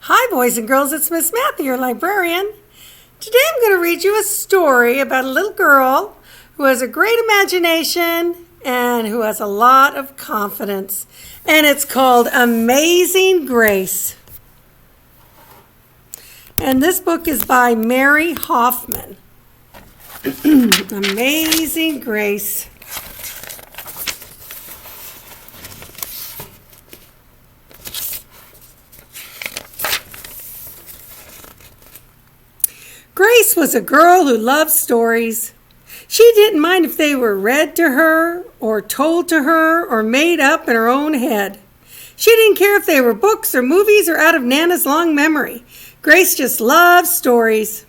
Hi, boys and girls, it's Miss Matthew, your librarian. Today I'm going to read you a story about a little girl who has a great imagination and who has a lot of confidence. And it's called Amazing Grace. And this book is by Mary Hoffman. Amazing Grace. Grace was a girl who loved stories. She didn't mind if they were read to her or told to her or made up in her own head. She didn't care if they were books or movies or out of Nana's long memory. Grace just loved stories.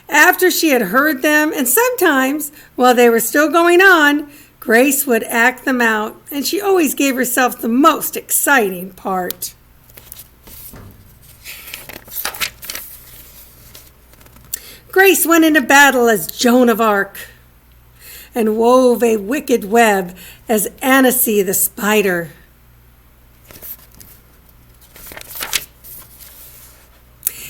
After she had heard them, and sometimes while they were still going on, Grace would act them out, and she always gave herself the most exciting part. Grace went into battle as Joan of Arc and wove a wicked web as Annecy the spider.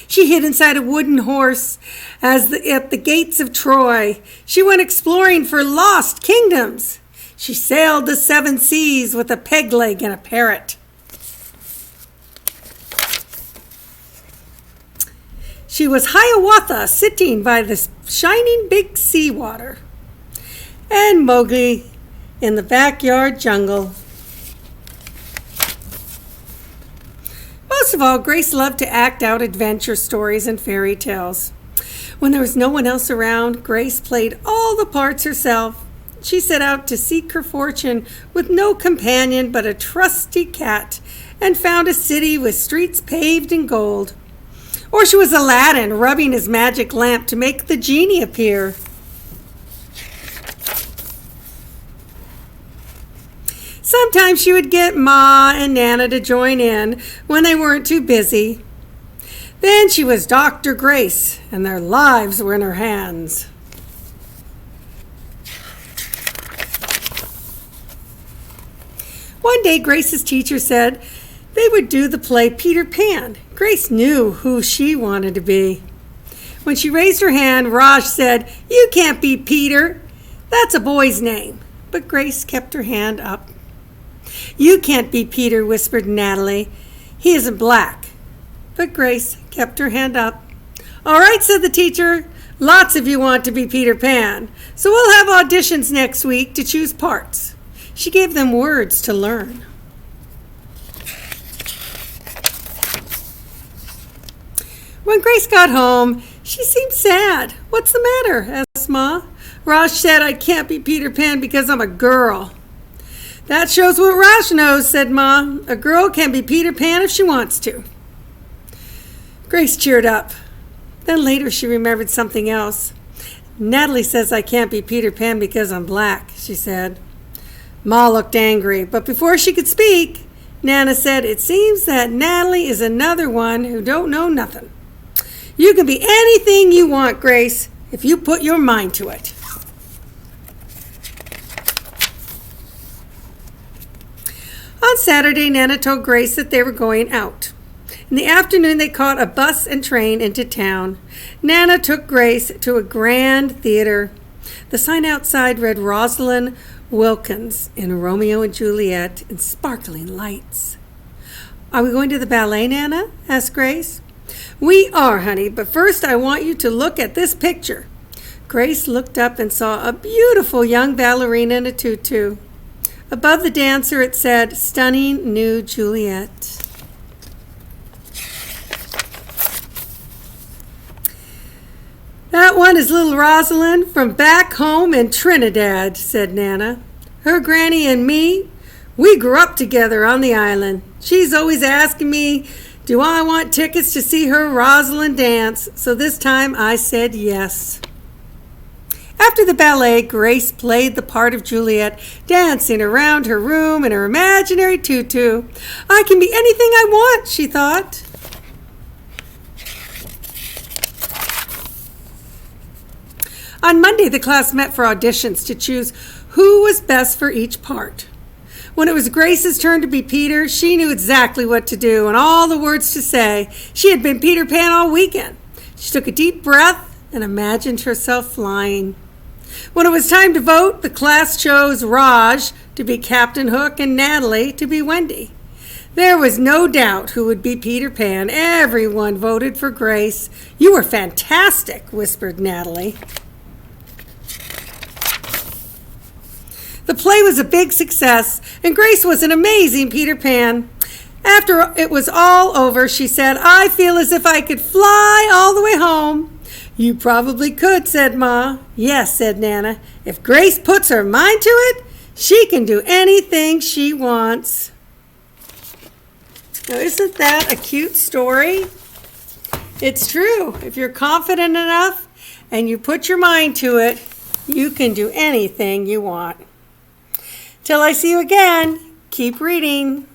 She hid inside a wooden horse at the gates of Troy. She went exploring for lost kingdoms. She sailed the 7 seas with a peg leg and a parrot. She was Hiawatha sitting by the shining big seawater, and Mowgli in the backyard jungle. Most of all, Grace loved to act out adventure stories and fairy tales. When there was no one else around, Grace played all the parts herself. She set out to seek her fortune with no companion but a trusty cat, and found a city with streets paved in gold. Or she was Aladdin rubbing his magic lamp to make the genie appear. Sometimes she would get Ma and Nana to join in when they weren't too busy. Then she was Dr. Grace, and their lives were in her hands. One day, Grace's teacher said they would do the play Peter Pan. Grace knew who she wanted to be. When she raised her hand, Raj said, "You can't be Peter. That's a boy's name." But Grace kept her hand up. "You can't be Peter," whispered Natalie. "He isn't black." But Grace kept her hand up. "All right," said the teacher. "Lots of you want to be Peter Pan. So we'll have auditions next week to choose parts." She gave them words to learn. When Grace got home, she seemed sad. "What's the matter?" asked Ma. "Raj said I can't be Peter Pan because I'm a girl." "That shows what Raj knows," said Ma. "A girl can be Peter Pan if she wants to." Grace cheered up. Then later she remembered something else. "Natalie says I can't be Peter Pan because I'm black," she said. Ma looked angry, but before she could speak, Nana said, "It seems that Natalie is another one who don't know nothing. You can be anything you want, Grace, if you put your mind to it." On Saturday, Nana told Grace that they were going out. In the afternoon, they caught a bus and train into town. Nana took Grace to a grand theater. The sign outside read Rosalind Wilkins in Romeo and Juliet in sparkling lights. "Are we going to the ballet, Nana?" asked Grace. "We are, honey, but first I want you to look at this picture." Grace looked up and saw a beautiful young ballerina in a tutu. Above the dancer it said, "Stunning New Juliet." "That one is little Rosalind from back home in Trinidad," said Nana. "Her granny and me, we grew up together on the island. She's always asking me, do I want tickets to see her Rosalind dance? So this time I said yes." After the ballet, Grace played the part of Juliet, dancing around her room in her imaginary tutu. "I can be anything I want," she thought. On Monday, the class met for auditions to choose who was best for each part. When it was Grace's turn to be Peter, she knew exactly what to do and all the words to say. She had been Peter Pan all weekend. She took a deep breath and imagined herself flying. When it was time to vote, the class chose Raj to be Captain Hook and Natalie to be Wendy. There was no doubt who would be Peter Pan. Everyone voted for Grace. "You were fantastic," whispered Natalie. The play was a big success, and Grace was an amazing Peter Pan. After it was all over, she said, "I feel as if I could fly all the way home." "You probably could," said Ma. "Yes," said Nana. "If Grace puts her mind to it, she can do anything she wants." Now, isn't that a cute story? It's true. If you're confident enough and you put your mind to it, you can do anything you want. Till I see you again, keep reading.